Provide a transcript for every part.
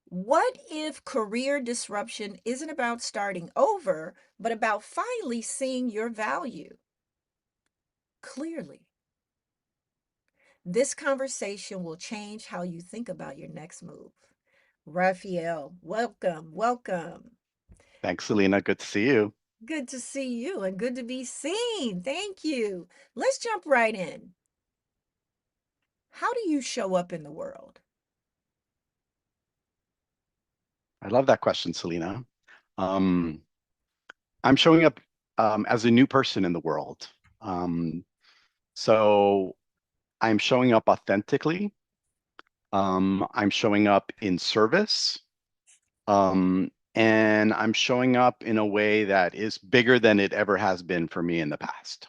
What if career disruption isn't about starting over, but about finally seeing your value clearly? This conversation will change how you think about your next move. Rafael, welcome, welcome. Thanks, Selena. Good to see you. Good to see you and good to be seen. Thank you. Let's jump right in. How do you show up in the world? I love that question, Selena. Um, I'm showing up as a new person in the world. Um, so I'm showing up authentically. I'm showing up in service. And I'm showing up in a way that is bigger than it ever has been for me in the past.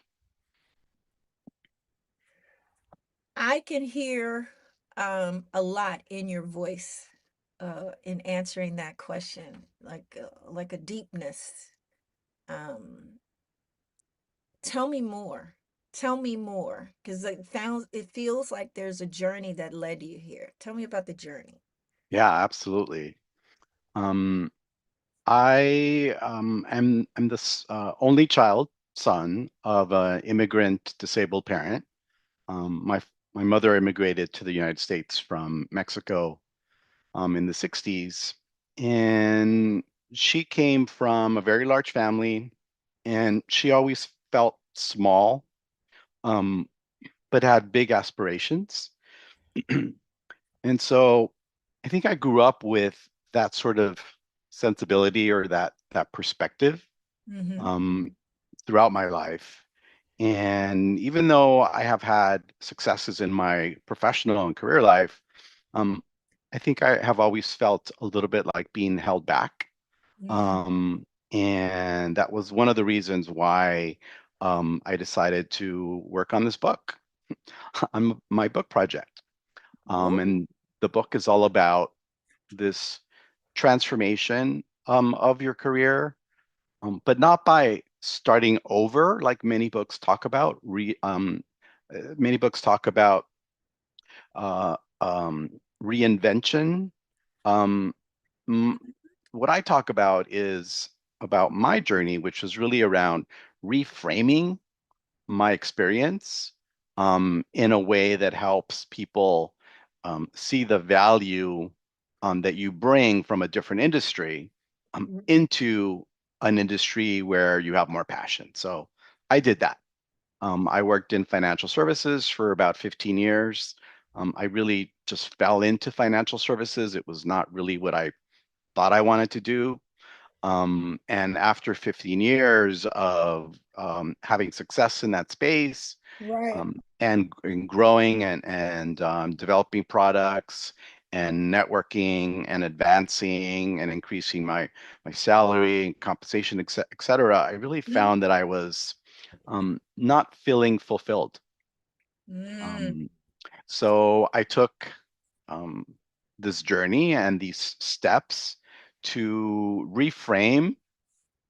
I can hear a lot in your voice in answering that question, like a deepness. Um, Tell me more. Tell me more, because it feels like there's a journey that led you here. Tell me about the journey. Yeah, absolutely. Um, I am the only child, son of an immigrant disabled parent. My mother immigrated to the United States from Mexico in the 60s, and she came from a very large family, and she always felt small, um, but had big aspirations. And so I think I grew up with that sort of sensibility or that perspective Mm-hmm. um, throughout my life. And even though I have had successes in my professional and career life, um, I think I have always felt a little bit like being held back. Mm. And that was one of the reasons why I decided to work on this book, on my book project. Ooh. And the book is all about this transformation of your career, but not by starting over like many books talk about. Many books talk about uh, reinvention. Um, m- what I talk about is about my journey, which was really around reframing my experience in a way that helps people see the value that you bring from a different industry into an industry where you have more passion. So I did that. I worked in financial services for about 15 years. I really just fell into financial services. It was not really what I thought I wanted to do. And after 15 years of having success in that space Right. and growing and developing products and networking and advancing and increasing my salary and compensation, et cetera, I really Mhm. found that I was not feeling fulfilled. Mm. Um, so I took um, this journey and these steps to reframe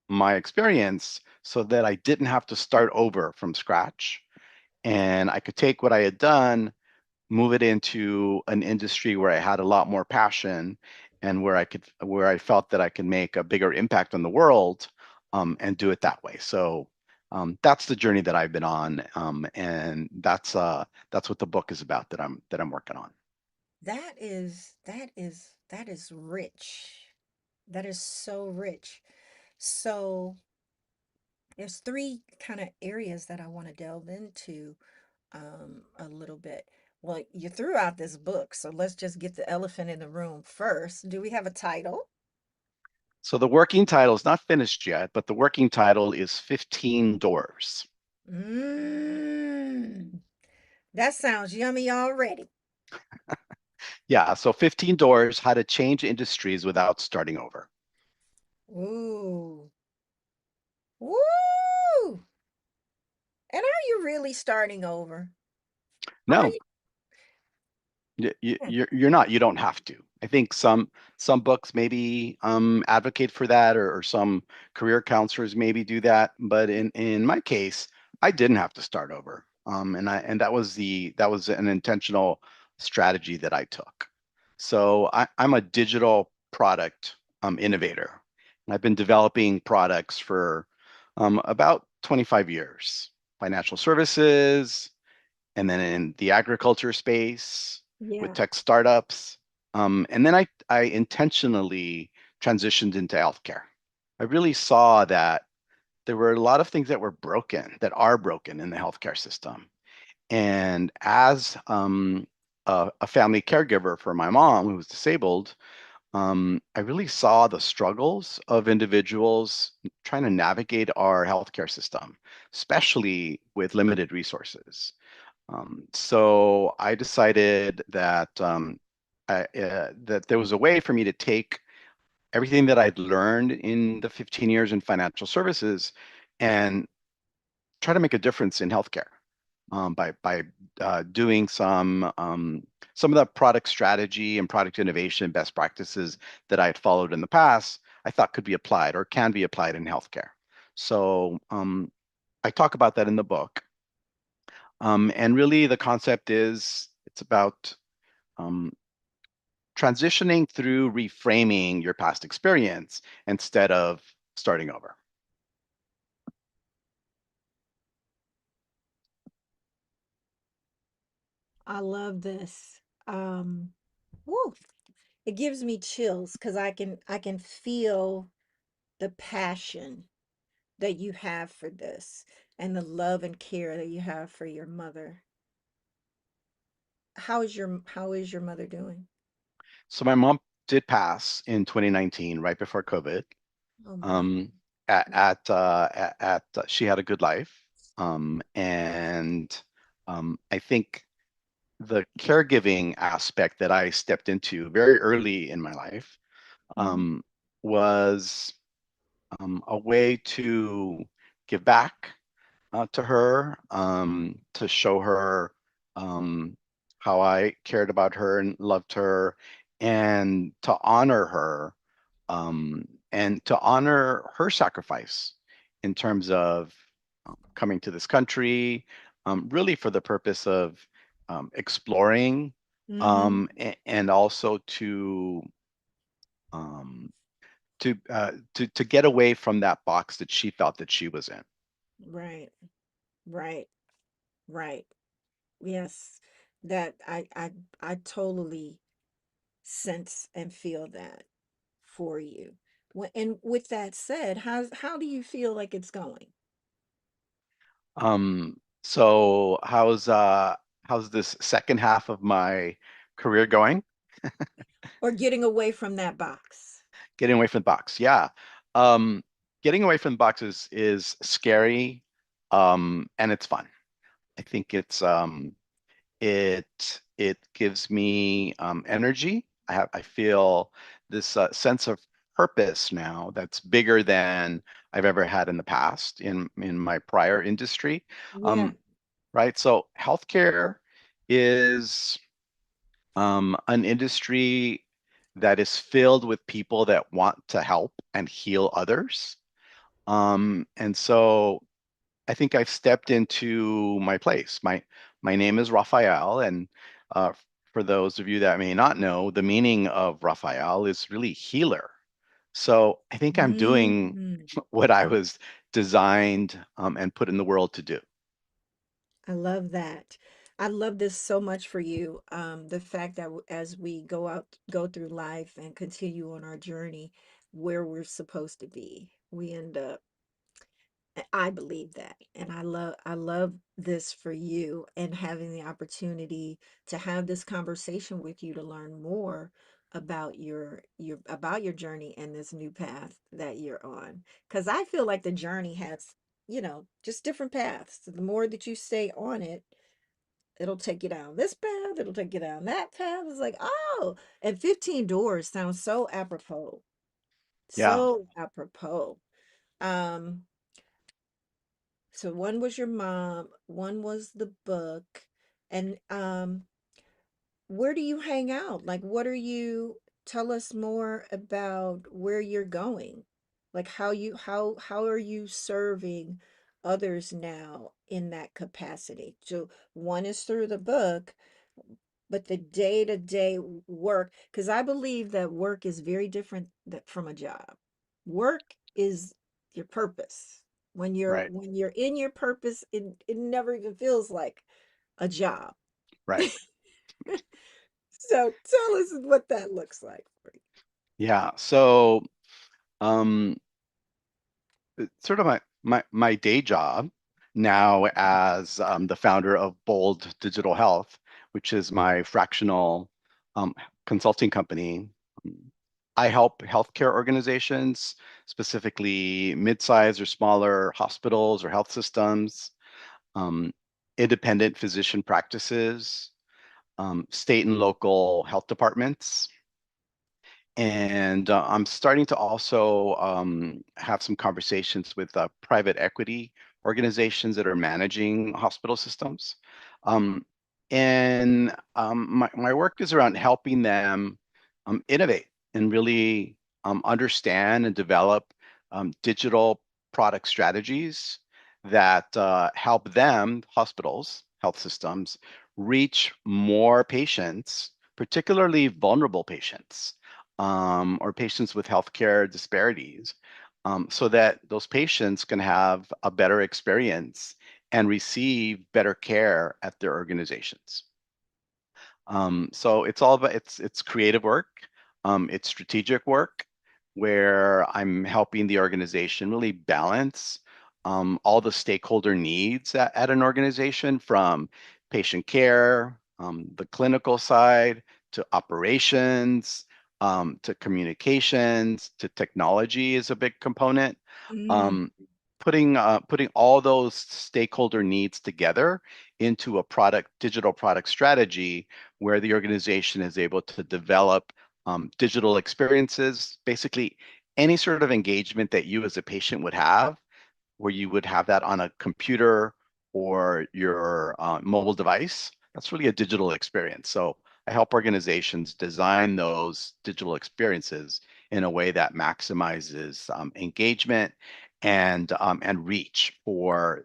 my experience so that I didn't have to start over from scratch. And I could take what I had done, move it into an industry where I had a lot more passion and where I felt that I could make a bigger impact on the world and do it that way. So that's the journey that I've been on, and that's what the book is about that I'm working on. That is rich. That is so rich. So there's three kind of areas that I want to delve into a little bit. Well, you threw out this book, so let's just get the elephant in the room first. Do we have a title? So the working title is not finished yet, but the working title is 15 Doors. Mmm, that sounds yummy already. Yeah, so 15 Doors, how to change industries without starting over. Ooh, woo! And are you really starting over? Are No, you? Yeah. you're not. You don't have to. I think some books maybe advocate for that, or some career counselors maybe do that. But in my case, I didn't have to start over. And that was an intentional strategy that I took. So I'm a digital product innovator. And I've been developing products for about 25 years, financial services, and then in the agriculture space with Yeah. tech startups. And then I intentionally transitioned into healthcare. I really saw that there were a lot of things that were broken, that are broken in the healthcare system. And as a family caregiver for my mom who was disabled, I really saw the struggles of individuals trying to navigate our healthcare system, especially with limited resources. So I decided that there was a way for me to take everything that I'd learned in the 15 years in financial services and try to make a difference in healthcare by doing some of the product strategy and product innovation best practices that I had followed in the past. I thought could be applied or can be applied in healthcare. So I talk about that in the book. And really, the concept is it's about um, transitioning through reframing your past experience instead of starting over. I love this. Woo, it gives me chills because I can feel the passion that you have for this and the love and care that you have for your mother. How is your mother doing? So my mom did pass in 2019, right before COVID. Oh my. Um, she had a good life, and I think the caregiving aspect that I stepped into very early in my life Mm-hmm. um, was a way to give back to her, to show her um, how I cared about her and loved her, and to honor her, and to honor her sacrifice in terms of coming to this country, really for the purpose of exploring, Mm-hmm. and also um, to get away from that box that she felt that she was in. Right, right, right. Yes. That I totally sense and feel that for you. And with that said, how do you feel like it's going? So how's this second half of my career going? Or getting away from that box? Getting away from the box. Yeah. Um, Getting away from the box is scary, and it's fun. I think it gives me energy. I feel this sense of purpose now that's bigger than I've ever had in the past in my prior industry. Yeah. Um, right? So healthcare is an industry that is filled with people that want to help and heal others. And so I think I've stepped into my place. My name is Rafael, and uh, for those of you that may not know, the meaning of Rafael is really healer. So I think I'm doing Mm, what I was designed and put in the world to do. I love that. I love this so much for you. The fact that as we go through life and continue on our journey where we're supposed to be, we end up I believe that. And I love this for you and having the opportunity to have this conversation with you to learn more about your journey and this new path that you're on. Because I feel like the journey has, just different paths. The more that you stay on it, it'll take you down this path, it'll take you down that path. It's like, oh, and 15 doors sounds so apropos. Yeah. So apropos. Um, So one was your mom, one was the book. And where do you hang out? Like tell us more about where you're going. Like how are you serving others now in that capacity? So one is through the book, but the day-to-day work, because I believe that work is very different from a job. Work is your purpose. Right. When you're in your purpose, it never even feels like a job. Right. So tell us what that looks like for Yeah. So, um, it's sort of my day job now as the founder of Bold Digital Health, which is my fractional um, consulting company. Um, I help healthcare organizations, specifically mid-sized or smaller hospitals or health systems, um, independent physician practices, state and local health departments. And I'm starting to also have some conversations with private equity organizations that are managing hospital systems. Um, and my work is around helping them innovate and really understand and develop digital product strategies that help them, hospitals, health systems, reach more patients, particularly vulnerable patients or patients with healthcare disparities, so that those patients can have a better experience and receive better care at their organizations. So it's all about it's creative work, it's strategic work, where I'm helping the organization really balance all the stakeholder needs at an organization, from patient care, the clinical side, to operations, to communications, to technology is a big component. you. Um, putting all those stakeholder needs together into a digital product strategy where the organization is able to develop digital experiences, basically any sort of engagement that you as a patient would have, where you would have that on a computer or your mobile device. That's really a digital experience. So I help organizations design those digital experiences in a way that maximizes engagement and reach for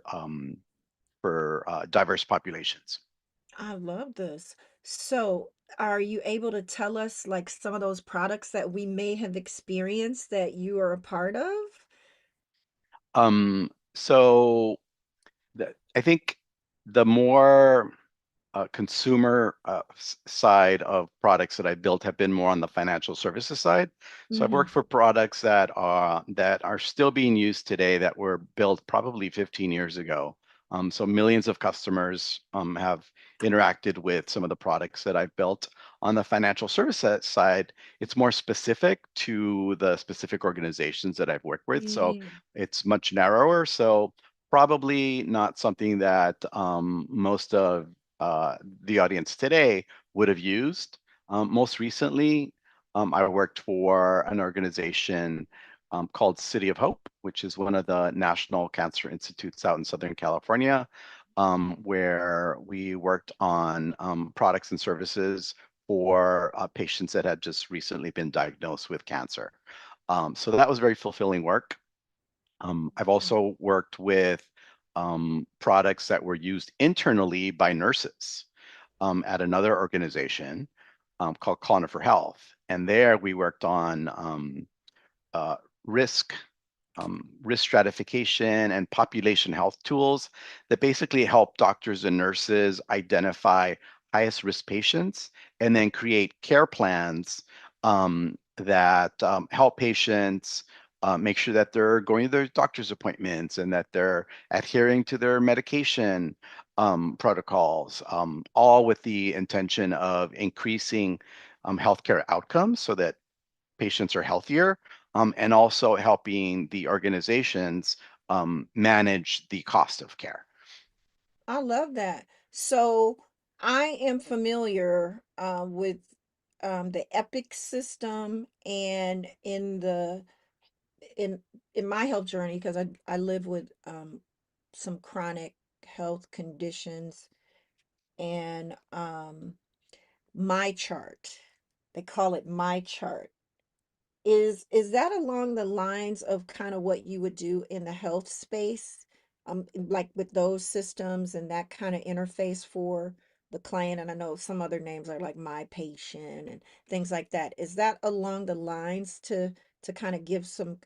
diverse populations. I love this. So, are you able to tell us like some of those products that we may have experienced that you are a part of? So I think the more consumer side of products that I built have been more on the financial services side. So I've Mm-hmm. worked for products that are still being used today that were built probably 15 years ago. So millions of customers have interacted with some of the products that I've built. On the financial services side, it's more specific to the specific organizations that I've worked with. So Mm, it's much narrower. So probably not something that most of the audience today would have used. Most recently, I worked for an organization called City of Hope, which is one of the national cancer institutes out in Southern California, where we worked on products and services for patients that had just recently been diagnosed with cancer. So that was very fulfilling work. I've also worked with products that were used internally by nurses at another organization called Conifer Health. And there we worked on uh, risk risk stratification and population health tools that basically help doctors and nurses identify highest risk patients and then create care plans that help patients make sure that they're going to their doctor's appointments and that they're adhering to their medication protocols, all with the intention of increasing healthcare outcomes so that patients are healthier, and also helping the organizations manage the cost of care. I love that. So, I am familiar with the Epic system, and in in my health journey, because I live with some chronic health conditions, and my chart. They call it my chart. Is that along the lines of kind of what you would do in the health space? Like with those systems and that kind of interface for the client, and I know some other names are like my patient and things like that. Is that along the lines to kind of give some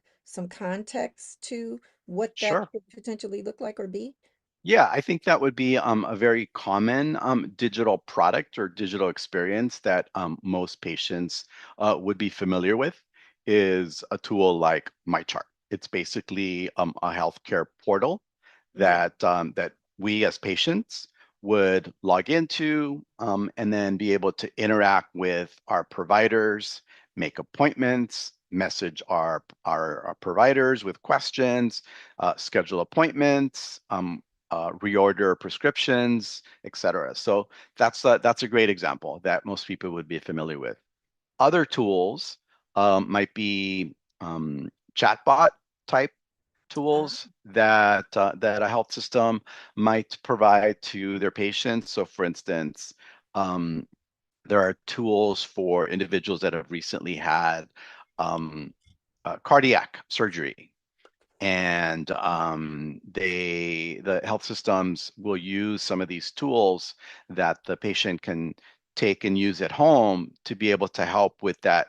context to what that Sure. could potentially look like or be? Yeah, I think that would be a very common digital product or digital experience that most patients would be familiar with is a tool like MyChart. It's basically a healthcare portal Yeah. that we as patients would log into and then be able to interact with our providers, make appointments, message our providers with questions, schedule appointments, reorder prescriptions, etc. So that's a great example that most people would be familiar with. Other tools might be chatbot type Ah, tools that a health system might provide to their patients. So, for instance, um, there are tools for individuals that have recently had um, cardiac surgery and the health systems will use some of these tools that the patient can take and use at home to be able to help with that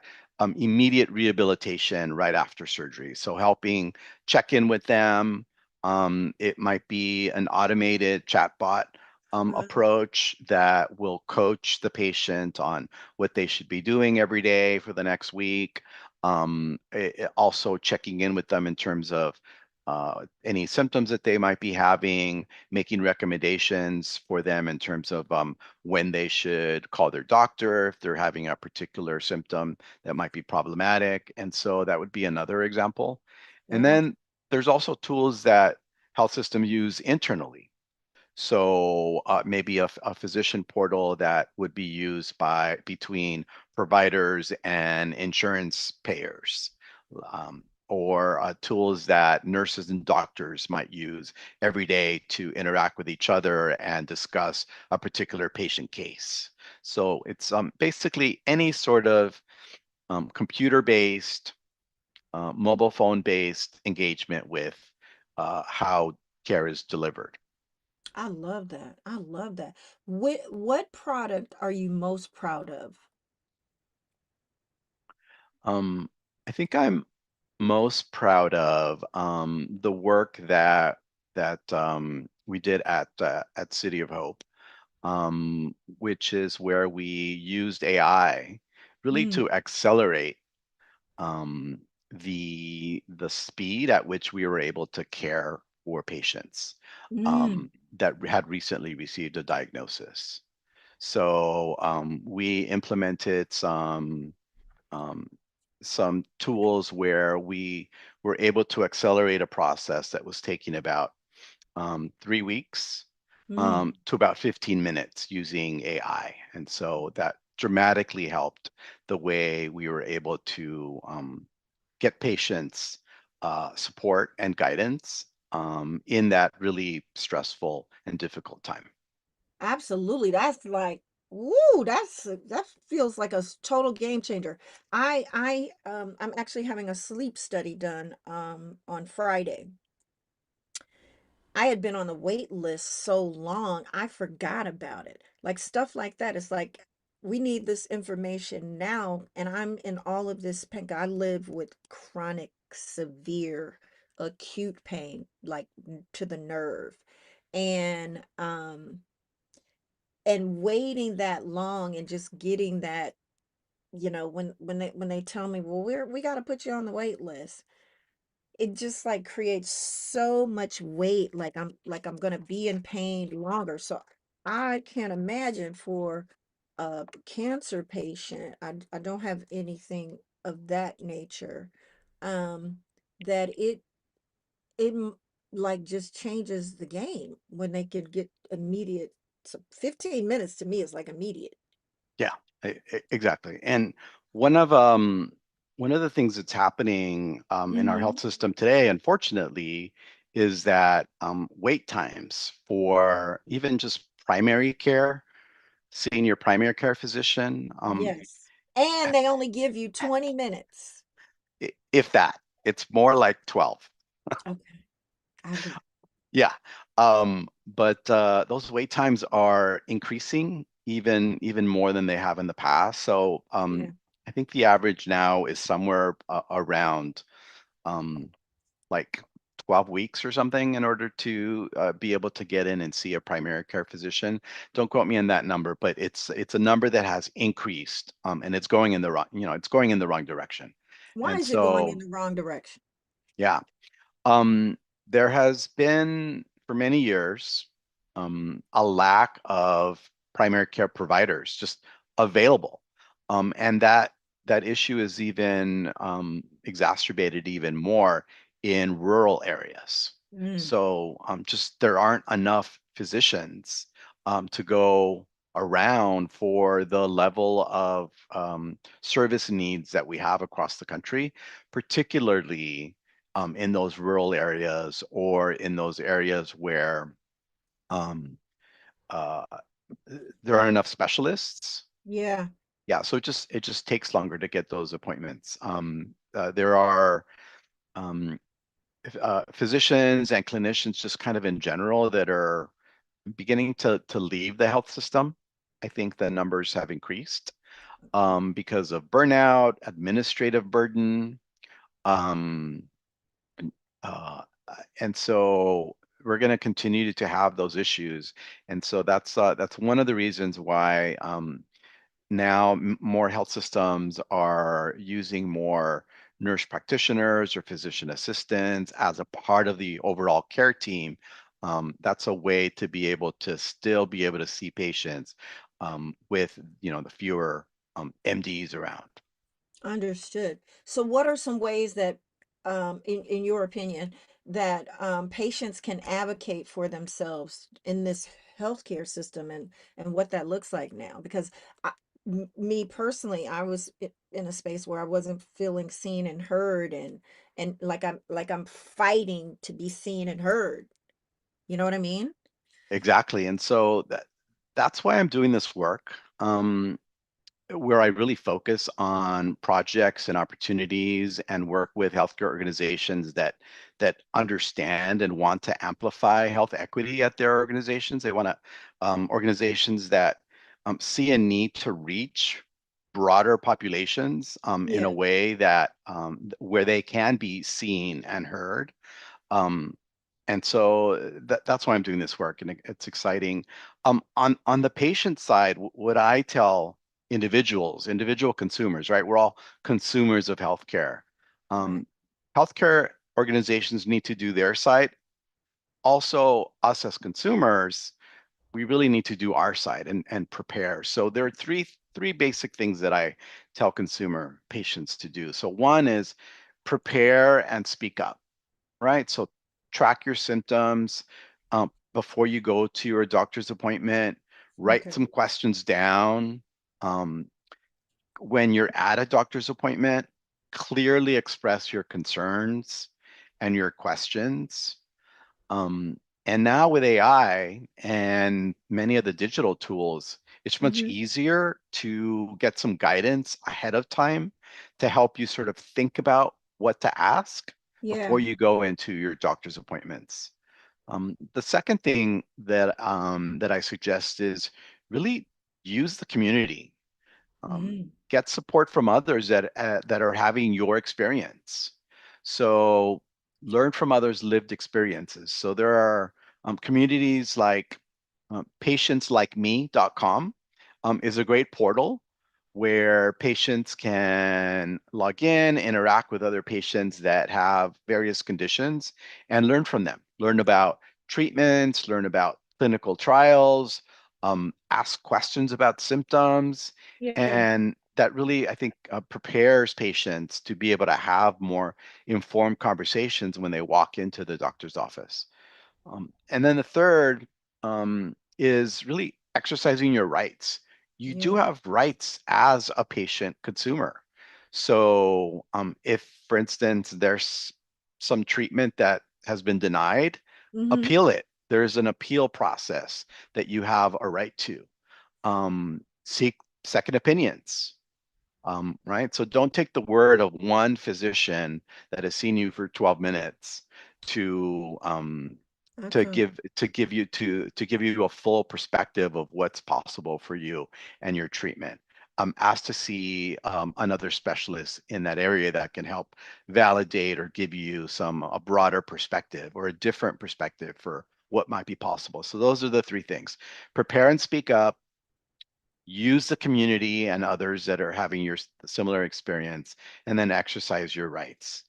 immediate rehabilitation right after surgery. So helping check in with them. It might be an automated chatbot approach that will coach the patient on what they should be doing every day for the next week. Also checking in with them in terms of any symptoms that they might be having, making recommendations for them in terms of when they should call their doctor if they're having a particular symptom that might be problematic. And so that would be another example. And wow. then there's also tools that health systems use internally. So maybe a physician portal that would be used by between providers and insurance payers, or tools that nurses and doctors might use every day to interact with each other and discuss a particular patient case. So it's basically any sort of computer-based, mobile phone-based engagement with how care is delivered. I love that. I love that. What product are you most proud of? Um, I think I'm most proud of the work that we did at City of Hope, which is where we used AI really Mm, to accelerate um, the speed at which we were able to care for patients mm. that had recently received a diagnosis. So we implemented um, some tools where we were able to accelerate a process that was taking about 3 weeks Mm. to about 15 minutes using AI. And so that dramatically helped the way we were able to get patients support and guidance in that really stressful and difficult time. Absolutely. That's like, woo, that feels like total game changer. I'm actually having a sleep study done on Friday. I had been on the wait list so long, I forgot about it. Like stuff like that. It's like we need this information now, and I'm in all of this pain. I live with chronic, severe, acute pain, like to the nerve. And waiting that long and just getting that, when they tell me, well, we got to put you on the wait list, it just like creates so much weight, like I'm gonna be in pain longer. So I can't imagine for a cancer patient. I don't have anything of that nature. Um, that like just changes the game when they can get immediate. So 15 minutes to me is like immediate. Yeah, exactly. And one of um one of the things that's happening in our health Hmm. system today, unfortunately, is that wait times for even just primary care, seeing your primary care physician, Yes. And they only give you 20 minutes. if that, it's more like 12. Okay. I agree. Yeah. But those wait times are increasing even more than they have in the past. So Yeah. I think the average now is somewhere around um, like 12 weeks or something in order to be able to get in and see a primary care physician. Don't quote me on that number, but it's a number that has increased, and it's going in the wrong, it's going in the wrong direction. Why And is it going in so, the wrong direction? yeah. There has been for many years a lack of primary care providers just available, and that issue is even exacerbated even more in rural areas. Mm, So just there aren't enough physicians to go around for the level of service needs that we have across the country, particularly in those rural areas or in those areas where um, uh, there aren't enough specialists. yeah. Yeah, so it just takes longer to get those appointments. There are um, physicians and clinicians just kind of in general that are beginning to leave the health system. I think the numbers have increased Okay. because of burnout, administrative burden, um, Uh, and so we're going to continue to have those issues. And so that's one of the reasons why now more health systems are using more nurse practitioners or physician assistants as a part of the overall care team. That's a way to be able to still be able to see patients with, the fewer MDs around. Understood. So what are some ways that, in your opinion, that patients can advocate for themselves in this healthcare system and what that looks like now? Because me personally, I was in a space where I wasn't feeling seen and heard, and like I'm fighting to be seen and heard. You know what I mean? Exactly. And so that's why I'm doing this work. Where I really focus on projects and opportunities and work with healthcare organizations that understand and want to amplify health equity at their organizations. They want to organizations that see a need to reach broader populations in a Yeah. way that where they can be seen and heard. Um, and so that's why I'm doing this work, and it's exciting. On the patient side, what I tell individual consumers, right? We're all consumers of healthcare. Right. Um, Healthcare organizations need to do their side. Also, us as consumers, we really need to do our side and prepare. So there are three basic things that I tell consumer patients to do. So one is prepare and speak up, right? So track your symptoms before you go to your doctor's appointment. Write Okay. some questions down. Um, when you're at a doctor's appointment, clearly express your concerns and your questions. Um, and now with AI and many of the digital tools, it's much Mm-hmm. easier to get some guidance ahead of time to help you sort of think about what to ask Yeah. before you go into your doctor's appointments. The second thing that I suggest is really use the community. Mm. Get support from others that are having your experience. So learn from others' lived experiences. So there are communities like patientslikeme.com is a great portal where patients can log in, interact with other patients that have various conditions, and learn from them. Learn about treatments, learn about clinical trials, ask questions about symptoms, Yeah. and that really, I think, prepares patients to be able to have more informed conversations when they walk into the doctor's office. And then the third is really exercising your rights. You do Yeah. have rights as a patient consumer. So if, for instance, there's some treatment that has been denied, Mm-hmm. appeal it. There's an appeal process that you have a right to. Seek second opinions, right? So don't take the word of one physician that has seen you for 12 minutes to Okay. to give you a full perspective of what's possible for you and your treatment. Ask to see another specialist in that area that can help validate or give you some a broader perspective or a different perspective for what might be possible. So those are the three things: prepare and speak up, use the community and others that are having your similar experience, and then exercise your rights.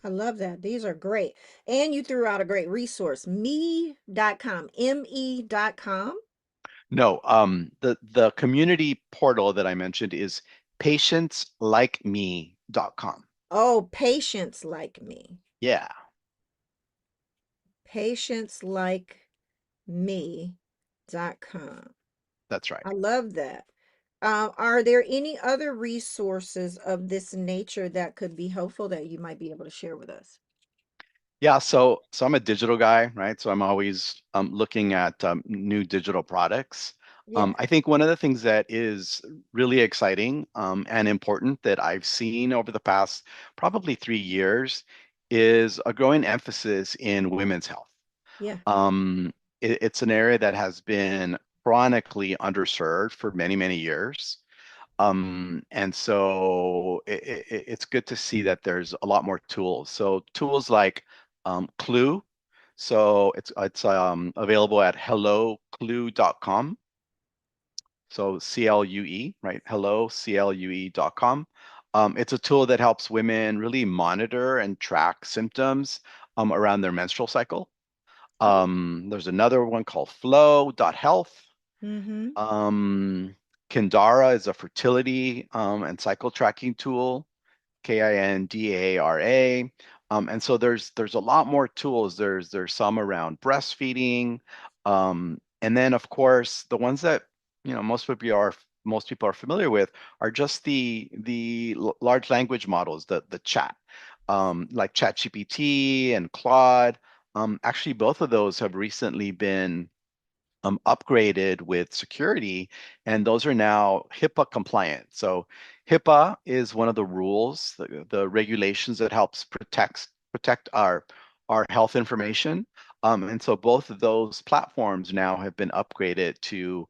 I love that. These are great. And you threw out a great resource, me.com, me.com. No, the community portal that I mentioned is patientslikeme.com. Oh, patients like me. Yeah, Patients like me.com. that's right. I love that. Are there any other resources of this nature that could be helpful that you might be able to share with us? Yeah, so I'm a digital guy, right? So I'm always looking at new digital products. Yeah, I think one of the things that is really exciting and important that I've seen over the past probably 3 years is a growing emphasis in women's health. yeah, Um, it's an area that has been chronically underserved for many, many years. And so it's good to see that there's a lot more tools. So tools like Clue. So it's available at helloclue.com. So CLUE, right? HelloCLUE.com. It's a tool that helps women really monitor and track symptoms around their menstrual cycle. oh, There's another one called flow.health. mm-hmm. Um, Kindara is a fertility and cycle tracking tool. Kindara. And so there's a lot more tools. There's some around breastfeeding. And then of course the ones that most people are familiar with are just the large language models, the chat, like ChatGPT and Claude. Actually, both of those have recently been upgraded with security, and those are now HIPAA compliant. So HIPAA is one of the rules, the regulations that helps protect our health information. And so both of those platforms now have been upgraded to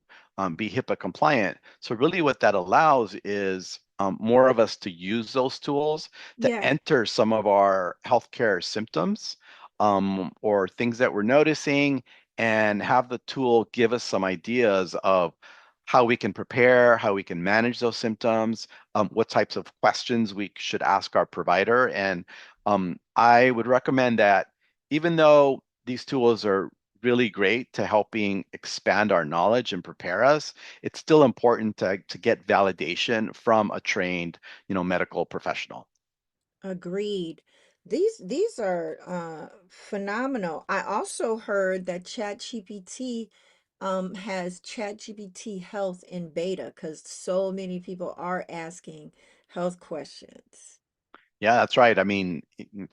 be HIPAA compliant. So really what that allows is more of us to use those tools to Yeah, enter some of our healthcare symptoms or things that we're noticing and have the tool give us some ideas of how we can prepare, how we can manage those symptoms, what types of questions we should ask our provider. And I would recommend that even though these tools are really great to helping expand our knowledge and prepare us, it's still important to get validation from a trained, medical professional. agreed. These are phenomenal. I also heard that ChatGPT has ChatGPT Health in beta because so many people are asking health questions. Yeah, that's right. I mean,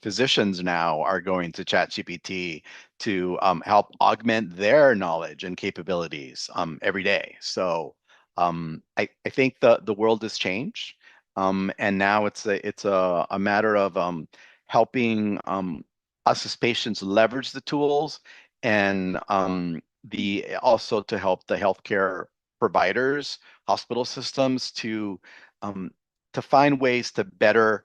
physicians now are going to ChatGPT to help augment their knowledge and capabilities every day. So I think the world has changed, and now it's a matter of helping us as patients leverage the tools and the also to help the healthcare providers, hospital systems um, to find ways to better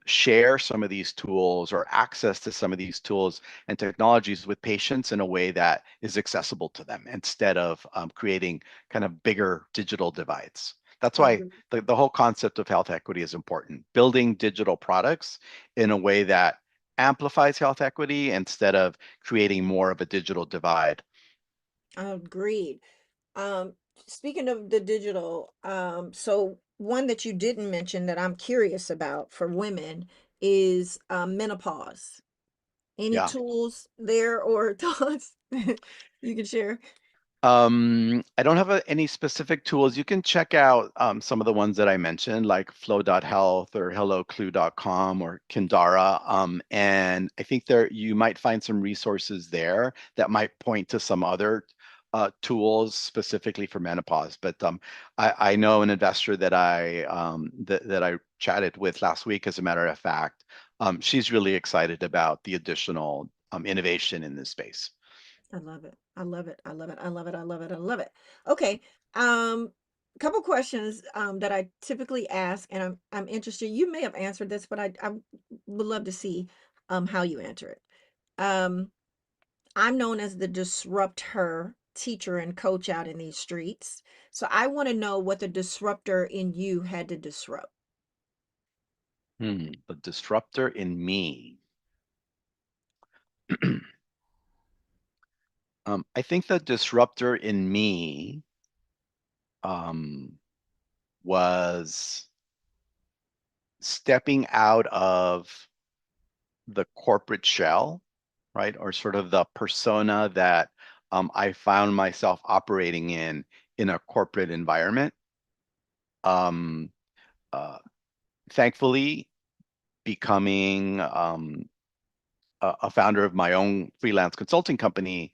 share some of these tools or access to some of these tools and technologies with patients in a way that is accessible to them instead of creating kind of bigger digital divides. That's why Agreed. the whole concept of health equity is important. Building digital products in a way that amplifies health equity instead of creating more of a digital divide. Agreed. Um, Speaking of the digital, so one that you didn't mention that I'm curious about for women is menopause. Any Yeah. tools there or thoughts you can share? I don't have any specific tools. You can check out some of the ones that I mentioned, like flow.health or helloclue.com or Kindara. And I think there you might find some resources there that might point to some other tools specifically for menopause. But I know an investor that I chatted with last week, as a matter of fact. She's really excited about the additional innovation in this space. I love it. I love it. I love it. I love it. I love it. I love it. Okay. Um, couple questions that I typically ask, and I'm interested. You may have answered this, but I would love to see how you answer it. Um, I'm known as the disrupt her teacher and coach out in these streets. So I want to know what the disruptor in you had to disrupt. The disruptor in me. I think the disruptor in me um, was stepping out of the corporate shell, right? Or sort of the persona that I found myself operating in a corporate environment. Um, uh, Thankfully, becoming a founder of my own freelance consulting company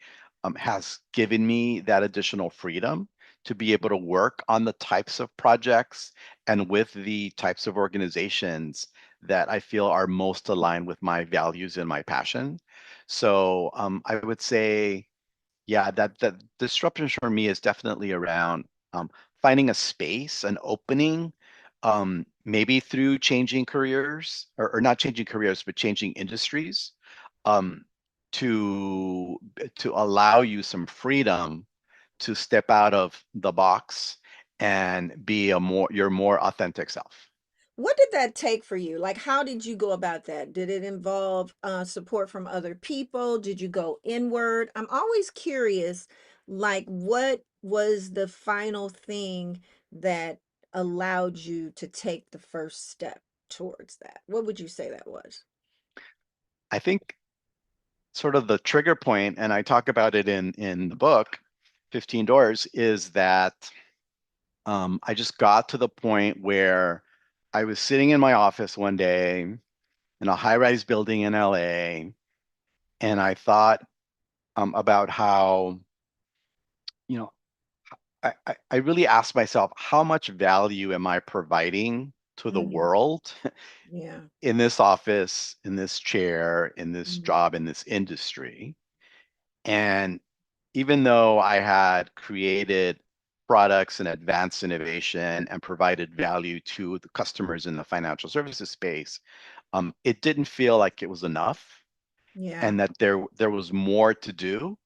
has given me that additional freedom to be able to work on the types of projects and with the types of organizations that I feel are most aligned with my values and my passion. So I would say yeah, that disruption for me is definitely around um, finding a space, an opening, maybe through changing careers or not changing careers, but changing industries, um, to to allow you some freedom to step out of the box and be a more your more authentic self. What did that take for you? Like, how did you go about that? Did it involve support from other people? Did you go inward? I'm always curious, like, what was the final thing that allowed you to take the first step towards that? What would you say that was? I think sort of the trigger point, and I talk about it in the book, 15 Doors, is that I just got to the point where I was sitting in my office one day in a high-rise building in LA, and I thought about how, you know, I really asked myself, how much value am I providing to the Hmm. world Yeah. in this office, in this chair, in this Hmm. job, in this industry? And even though I had created products and advanced innovation and provided value to the customers in the financial services space, it didn't feel like it was enough Yeah. and that there was more to do.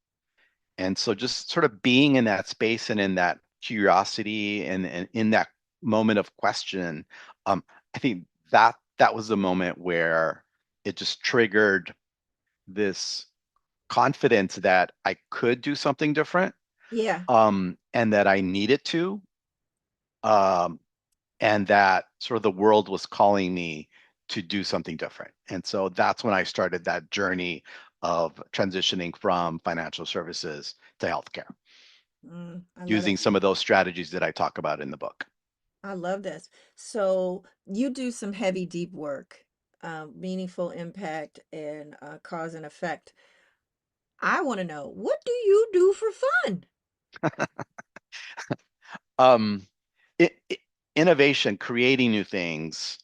And so just sort of being in that space and in that curiosity and in that moment of question, um, I think that was the moment where it just triggered this confidence that I could do something different, Yeah. and that I needed to, um, and that sort of the world was calling me to do something different. And so that's when I started that journey of transitioning from financial services to healthcare, I love using it. some of those strategies that I talk about in the book. I love this. So you do some heavy, deep work, meaningful impact and cause and effect. I want to know, what do you do for fun? Um, I Innovation, creating new things,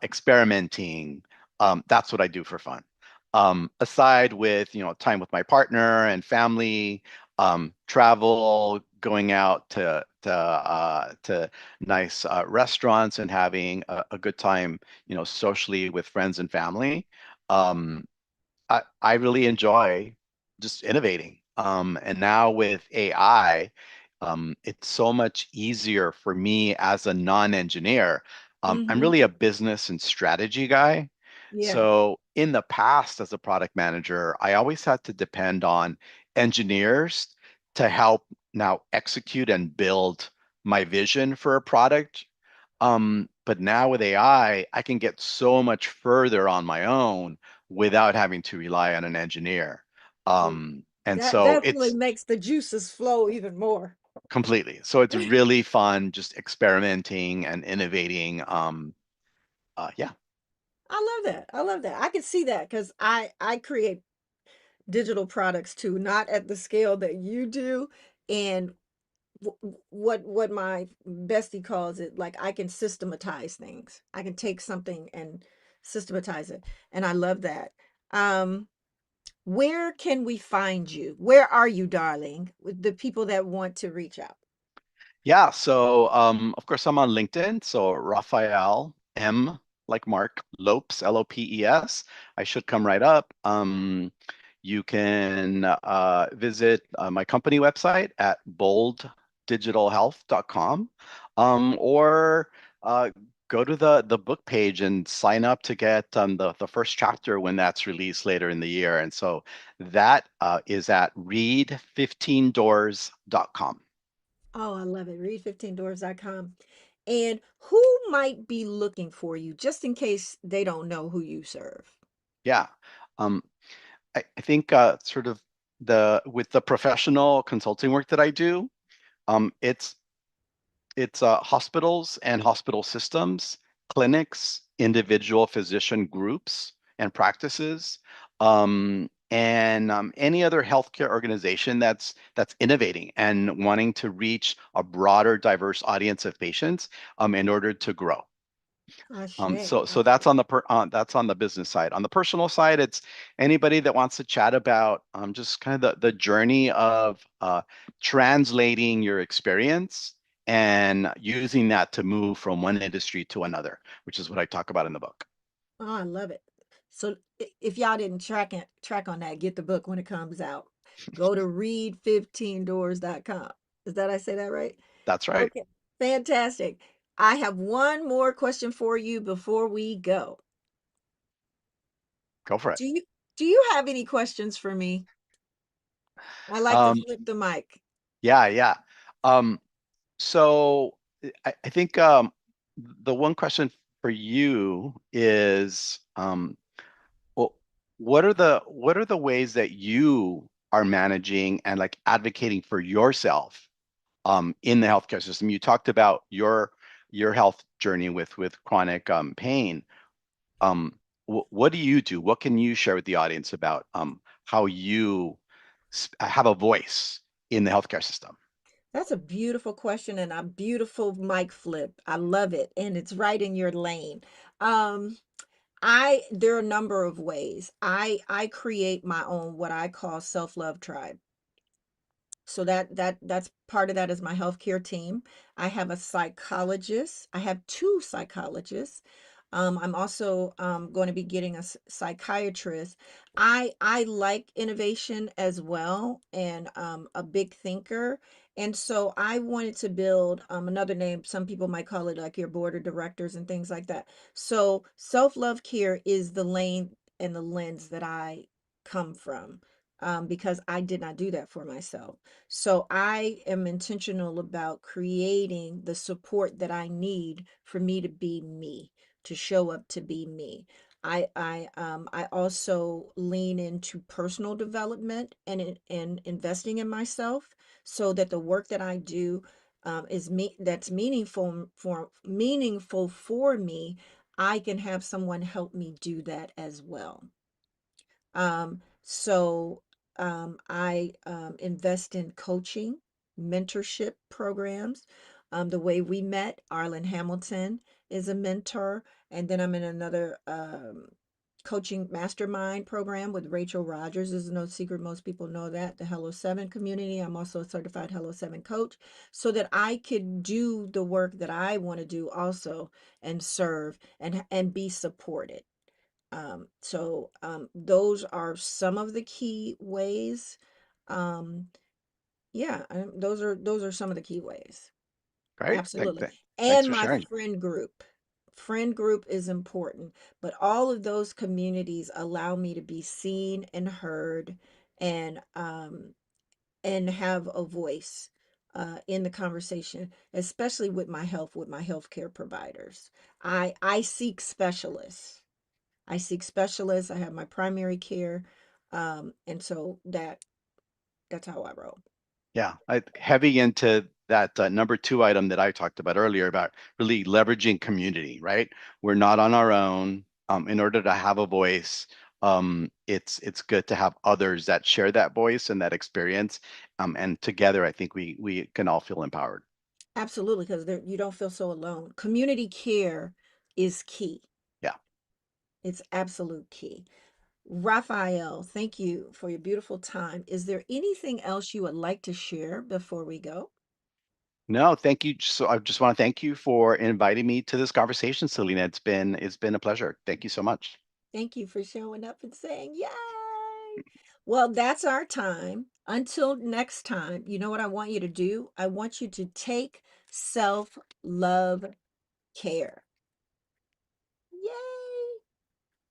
experimenting, that's what I do for fun. Aside with, time with my partner and family, travel, going out to nice restaurants and having a good time, socially with friends and family. Um, I really enjoy just innovating. And now with AI, it's so much easier for me as a non-engineer. I'm Mm-hmm. really a business and strategy guy. Yeah. So in the past, as a product manager, I always had to depend on engineers to help now execute and build my vision for a product. But now with AI, I can get so much further on my own without having to rely on an engineer. Well, And that so definitely it's makes the juices flow even more. completely. So it's really fun just experimenting and innovating. Yeah. I love that. I love that. I can see that because I create digital products too, not at the scale that you do. And what my bestie calls it, like, I can systematize things. I can take something and systematize it, and I love that. Um, Where can we find you? Where are you, darling? With the people that want to reach out. Yeah, so of course I'm on LinkedIn, so Rafael M like Mark Lopes, Lopes. I should come right up. You can visit my company website at bolddigitalhealth.com, or go to the book page and sign up to get the first chapter when that's released later in the year. And so that is at read15doors.com. Oh, I love it. Read15doors.com. And who might be looking for you just in case they don't know who you serve? Yeah. Um, I think sort of the with the professional consulting work that I do, it's hospitals and hospital systems, clinics, individual physician groups and practices, and any other healthcare organization that's innovating and wanting to reach a broader, diverse audience of patients in order to grow. Ashe, So ashe. that's on the business side. On the personal side, it's anybody that wants to chat about just kind of the journey of translating your experience and using that to move from one industry to another, which is what I talk about in the book. Oh, I love it. So if y'all didn't track on that, get the book when it comes out. Go to read15doors.com. Is that I say that right? That's right. Okay. Fantastic. I have one more question for you before we go. Go for it. Do you do you have any questions for me? I like to Um, flip the mic. yeah, yeah. Um, so I think the one question for you is well, what are the ways that you are managing and like advocating for yourself in the healthcare system? You talked about your health journey with chronic pain. What do you do? What can you share with the audience about how you have a voice in the healthcare system? That's a beautiful question and a beautiful mic flip. I love it. And it's right in your lane. Um, I there are a number of ways. I create my own what I call self-love tribe. So that's part of that is my healthcare team. I have a psychologist. I have two psychologists. I'm also going to be getting a psychiatrist. I like innovation as well, and a big thinker. And so I wanted to build another name. Some people might call it like your board of directors and things like that. So self-love care is the lane and the lens that I come from, because I did not do that for myself. So I am intentional about creating the support that I need for me to be me, to show up to be me. I also lean into personal development and investing in myself so that the work that I do is me that's meaningful for me. I can have someone help me do that as well. So I invest in coaching, mentorship programs. The way we met, Arlen Hamilton is a mentor, and then I'm in another coaching mastermind program with Rachel Rogers. Is no secret, most people know that. The Hello Seven community. I'm also a certified Hello Seven coach, so that I could do the work that I want to do also and serve and be supported. Those are some of the key ways. Um, yeah, those are some of the key ways. Great. Absolutely. Thanks And for my sharing. friend group. Friend group is important, but all of those communities allow me to be seen and heard and have a voice in the conversation, especially with my healthcare providers. I seek specialists. I have my primary care, and so that's how I roll. Yeah, heavy into that number two item that I talked about earlier about really leveraging community, right? We're not on our own. In order to have a voice, it's good to have others that share that voice and that experience. And together, I think we can all feel empowered. Absolutely, because you don't feel so alone. Community care is key. Yeah. It's absolute key. Raphael, thank you for your beautiful time. Is there anything else you would like to share before we go? No, thank you. So I just want to thank you for inviting me to this conversation, Selena. It's been a pleasure. Thank you so much. Thank you for showing up and saying, Yay! Well, that's our time. Until next time, you know what I want you to do? I want you to take self love care.